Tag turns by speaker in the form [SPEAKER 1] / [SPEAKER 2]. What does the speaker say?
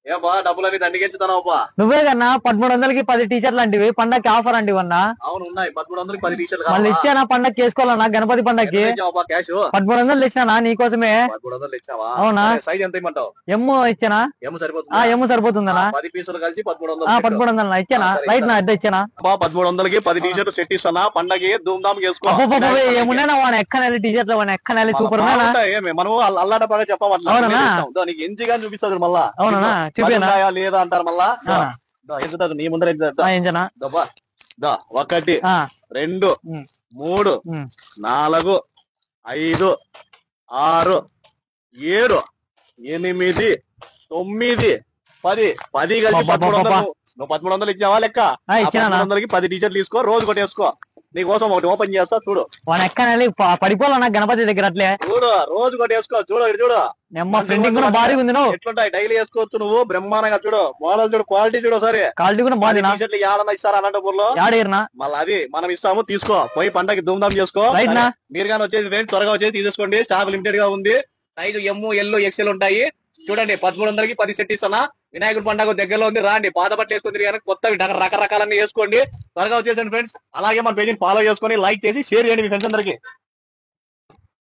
[SPEAKER 1] ఏ బా డబ్బులన్నీ దండిగించుతావు బా.
[SPEAKER 2] నువ్వే కన్నా 1300కి 10 టీషర్ట్లు అంటివి పండగకి ఆఫర్ అంటివి అన్నా.
[SPEAKER 1] అవును ఉన్నాయి 1300కి 10 టీషర్ట్లు
[SPEAKER 2] మళ్ళీ ఇచ్చానా పండగకి వేసుకోవాలన్నా గణపతి పండగకి
[SPEAKER 1] క్యాష్
[SPEAKER 2] 1300 ఇచ్చానా నీకోసమే.
[SPEAKER 1] 1300 ఇచ్చావా?
[SPEAKER 2] అవునా
[SPEAKER 1] సైజ్ ఎంత ఇమ్మంటావు?
[SPEAKER 2] ఎమ్ము ఇచ్చానా?
[SPEAKER 1] ఎమ్ము సరిపోతుందా?
[SPEAKER 2] ఎమ్ము సరిపోతుందనా?
[SPEAKER 1] 10 పీసులు కలిసి 1300.
[SPEAKER 2] 1300 ఇచ్చానా? రైట్ నా అడ్డ ఇచ్చానా?
[SPEAKER 1] 1300కి 10 టీషర్ట్లు సెట్ ఇస్తానా పండగకి ధూమ్ధామ్ చేసుకో.
[SPEAKER 2] ఏమున్నా వాడు ఎక్కనెళ్ళి టీషర్ట్లు వాడు ఎక్కనెళ్ళి సూపర్ మ్యాన్.
[SPEAKER 1] మనం అల్లాట బాగా చెప్పవాలి నీకు ఎంజిగా చూపిస్తుంది మళ్ళా.
[SPEAKER 2] అవునా చూపినా
[SPEAKER 1] లేదా అంటారు మళ్ళా. నీ ముందర 1 2 3 4 5 6 7 8 9 10 కలిసి 1300. నువ్వు 1300 ఇచ్చావా లెక్క? 1300కి 10 టీషర్ట్లు తీసుకో, రోజు కొట్టేసుకో. నీకోసం ఒకటి ఓపెన్ చేస్తా చూడు.
[SPEAKER 2] వాడు ఎక్కనెళ్ళి పడిపోవాలన్నా గణపతి దగ్గర అట్లే
[SPEAKER 1] చూడు, రోజు కొట్టేసుకో. చూడు చూడు
[SPEAKER 2] ప్రింటింగ్ కూడా భారీ ఉంది. నువ్వు
[SPEAKER 1] ఎట్లుంటాయి డైలీ వేసుకోవచ్చు. నువ్వు బ్రహ్మాండంగా చూడు, మోడల్ చూడు, క్వాలిటీ చూడు. సరే
[SPEAKER 2] క్వాలిటీ కూడా బాగా
[SPEAKER 1] టీషర్ట్లు ఏడన్నా ఇస్తారా అనంతపూర్లో?
[SPEAKER 2] ఏడేరినా
[SPEAKER 1] మళ్ళీ అది మనం ఇస్తాము, తీసుకో. పోయి పండగకి ధూమ్ధామ్ చేసుకో. మీరు కానీ వచ్చేసి ఫ్రెండ్స్ త్వరగా వచ్చేసి తీసేసుకోండి. స్టాక్ లిమిటెడ్ గా ఉంది. సైజు ఎమ్ ఎల్ ఎక్సెల్ ఉంటాయి. చూడండి 1300కి 10 సెట్ ఇస్తున్నా. వినాయకుడి పండుగ దగ్గరలో ఉంది, రాండి. పాత బట్టలు వేసుకుని కానీ కొత్తవి రకరకాలన్నీ వేసుకోండి. త్వరగా వచ్చేసండి ఫ్రెండ్స్. అలాగే మన పేజీని ఫాలో చేసుకొని లైక్ చేసి షేర్ చేయండి మీ ఫ్రెండ్స్ అందరికి.